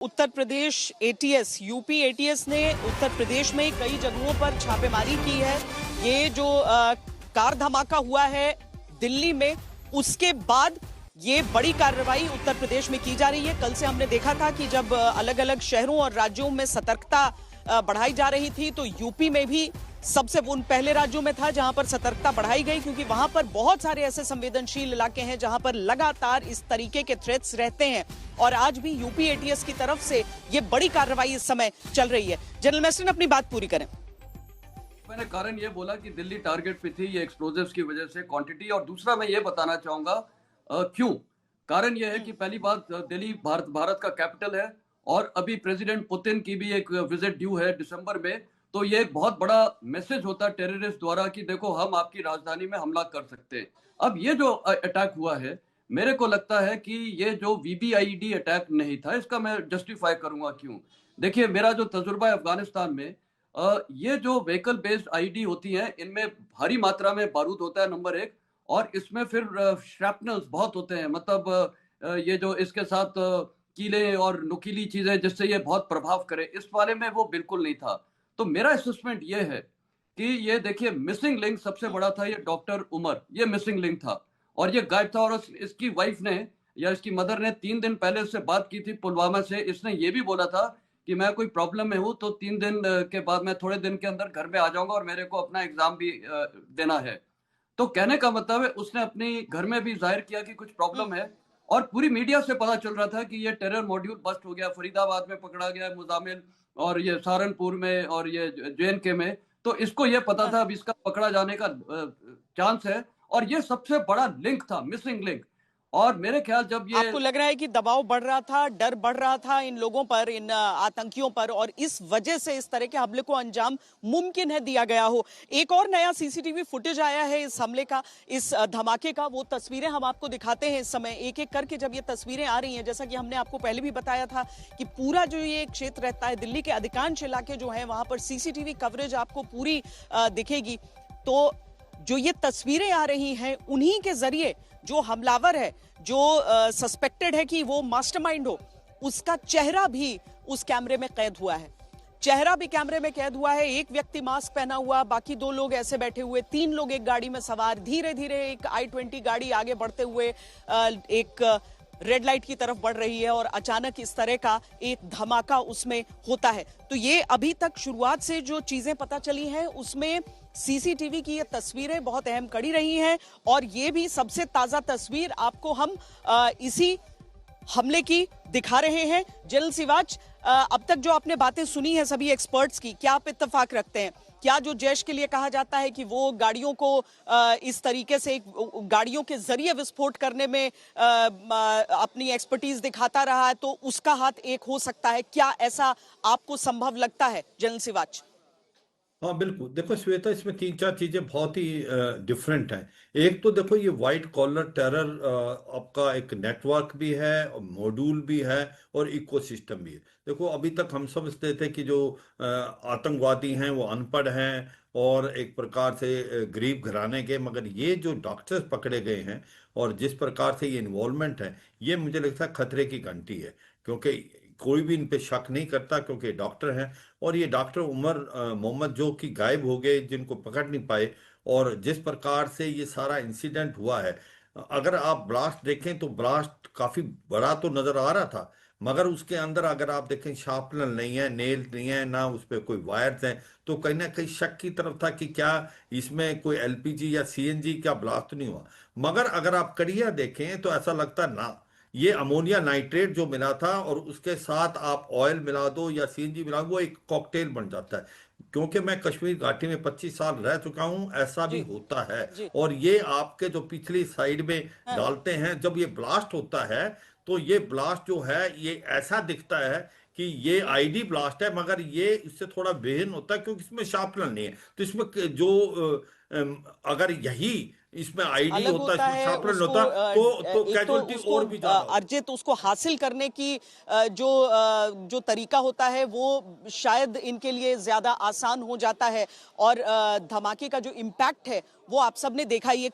Uttar Pradesh ATS, UP ATS ने उत्तर प्रदेश में कई जगहों पर छापेमारी की है। ये जो कार धमाका हुआ है दिल्ली में, उसके बाद ये बड़ी कार्रवाई उत्तर प्रदेश में की जा रही है। कल से हमने देखा था कि जब अलग अलग शहरों और राज्यों में सतर्कता बढ़ाई जा रही थी, तो यूपी में भी सबसे उन पहले राज्यों में था जहां पर सतर्कता बढ़ाई गई, क्योंकि वहां पर बहुत सारे ऐसे संवेदनशील इलाके हैं जहां पर लगातार इस तरीके के थ्रेट्स रहते हैं। और आज भी यूपी एटीएस की तरफ से ये बड़ी कार्रवाई इस समय चल रही है। जनरल मैस्टन अपनी बात पूरी करें। मैंने कारण ये बोला कि दिल्ली टारगेट पे थी ये एक्सप्लोजिव्स की वजह से क्वांटिटी, और दूसरा मैं ये बताना चाहूंगा क्यों। कारण ये है कि पहली बात, दिल्ली भारत का कैपिटल है और अभी प्रेसिडेंट पुतिन की भी एक विजिट ड्यू है दिसंबर में। तो ये एक बहुत बड़ा मैसेज होता है टेररिस्ट द्वारा कि देखो हम आपकी राजधानी में हमला कर सकते हैं। अब ये जो अटैक हुआ है, मेरे को लगता है कि ये जो वीबीआईडी अटैक नहीं था, इसका मैं जस्टिफाई करूंगा क्यों। देखिए, मेरा जो तजुर्बा है अफगानिस्तान में, ये जो व्हीकल बेस्ड आईडी होती हैं, इनमें भारी मात्रा में बारूद होता है नंबर एक, और इसमें फिर श्रैपनल्स बहुत होते हैं। मतलब ये जो इसके साथ कीले और नुकीली चीजें जिससे ये बहुत प्रभाव करे, इस वाले में वो बिल्कुल नहीं था। तो मेरा असेसमेंट ये है कि ये देखिए, मिसिंग लिंक सबसे बड़ा था ये डॉक्टर उमर, ये मिसिंग लिंक था और ये गायब था। और इसकी वाइफ ने या इसकी मदर ने 3 दिन पहले उससे बात की थी पुलवामा से। इसने ये भी बोला था कि मैं कोई प्रॉब्लम में हूं तो 3 दिन के बाद मैं थोड़े दिन के अंदर घर में आ जाऊंगा और मेरे को अपना एग्जाम भी देना है। तो कहने का मतलब है उसने अपनी घर में भी जाहिर किया कि कुछ प्रॉब्लम है। और पूरी मीडिया से पता चल रहा था कि ये टेरर मॉड्यूल बस्ट हो गया, फरीदाबाद में पकड़ा गया मुजामिल, और ये सहारनपुर में और ये जेएनके में। तो इसको ये पता था अब इसका पकड़ा जाने का चांस है, और ये सबसे बड़ा लिंक था, मिसिंग लिंक। और मेरे ख्याल जब ये आपको लग रहा है कि दबाव बढ़ रहा था, डर बढ़ रहा था इन लोगों पर, इन आतंकियों पर, और इस वजह से इस तरह के हमले को अंजाम मुमकिन है दिया गया हो। एक और नया सीसीटीवी फुटेज आया है इस हमले का, इस धमाके का। वो तस्वीरें हम आपको दिखाते हैं इस समय एक एक करके। जब ये तस्वीरें आ रही हैं, जैसा कि हमने आपको पहले भी बताया था कि पूरा जो ये क्षेत्र रहता है, दिल्ली के अधिकांश इलाके जो है, वहां पर सीसीटीवी कवरेज आपको पूरी दिखेगी। तो जो ये तस्वीरें आ रही हैं, उन्हीं के जरिए जो हमलावर है, जो सस्पेक्टेड है कि वो मास्टरमाइंड हो, उसका चेहरा भी उस कैमरे में कैद हुआ है। चेहरा भी कैमरे में कैद हुआ है। एक व्यक्ति मास्क पहना हुआ, बाकी 2 लोग ऐसे बैठे हुए, 3 लोग एक गाड़ी में सवार। धीरे धीरे एक i20 गाड़ी आगे बढ़ते हुए एक रेड लाइट की तरफ बढ़ रही है और अचानक इस तरह का एक धमाका उसमें होता है। तो ये अभी तक शुरुआत से जो चीजें पता चली हैं, उसमें सीसीटीवी की ये तस्वीरें बहुत अहम कड़ी रही हैं। और ये भी सबसे ताजा तस्वीर आपको हम इसी हमले की दिखा रहे हैं। जनरल सिवाच, अब तक जो आपने बातें सुनी है सभी एक्सपर्ट्स की, क्या आप इत्तेफाक रखते हैं? क्या जो जैश के लिए कहा जाता है कि वो गाड़ियों को इस तरीके से गाड़ियों के जरिए विस्फोट करने में अपनी एक्सपर्टीज दिखाता रहा है, तो उसका हाथ एक हो सकता है? क्या ऐसा आपको संभव लगता है, जनरल सिवाच? हाँ बिल्कुल। देखो श्वेता, इसमें 3-4 चीजें बहुत ही डिफरेंट हैं। एक तो देखो, ये वाइट कॉलर टेरर आपका एक नेटवर्क भी है और मॉड्यूल भी है और इकोसिस्टम भी है। देखो, अभी तक हम समझते थे कि जो आतंकवादी हैं वो अनपढ़ हैं और एक प्रकार से गरीब घराने के, मगर ये जो डॉक्टर्स पकड़े गए हैं और जिस प्रकार से ये इन्वॉल्वमेंट है, ये मुझे लगता है खतरे की घंटी है। क्योंकि कोई भी इन पे शक नहीं करता, क्योंकि डॉक्टर हैं। और ये डॉक्टर उमर मोहम्मद जो कि गायब हो गए, जिनको पकड़ नहीं पाए, और जिस प्रकार से ये सारा इंसिडेंट हुआ है, अगर आप ब्लास्ट देखें तो ब्लास्ट काफी बड़ा तो नजर आ रहा था, मगर उसके अंदर अगर आप देखें, शार्पनर नहीं है, नेल नहीं है, ना उस पर कोई वायर्स हैं। तो कहीं ना कहीं शक की तरफ था कि क्या इसमें कोई एलपीजी या सीएनजी का ब्लास्ट नहीं हुआ। मगर अगर आप कड़िया देखें तो ऐसा लगता ना, ये अमोनिया नाइट्रेट जो मिला था और उसके साथ आप ऑयल मिला दो या सीएनजी मिला दो, वो एक कॉकटेल बन जाता है। क्योंकि मैं कश्मीर घाटी में 25 साल रह चुका हूं, ऐसा भी जी होता है। जी। और ये आपके जो पिछली साइड में हाँ। डालते हैं, जब ये ब्लास्ट होता है तो ये ब्लास्ट जो है ये ऐसा दिखता है कि ये आईडी ब्लास्ट है, मगर ये इससे थोड़ा भिन्न होता है क्योंकि इसमें शार्पनर नहीं है। तो इसमें अगर यही इसमें आईडी अलग होता, होता इसमें है शार्पनर उसको, होता, तो एक तो कैजुअलिटी उसको और भी ज्यादा होती। अर्जित उसको हासिल करने की जो तरीका होता है, वो शायद इनके लिए ज्यादा आसान हो जाता है। और धमाके का जो इम्पैक्ट है वो आप सबने देखा ही। एक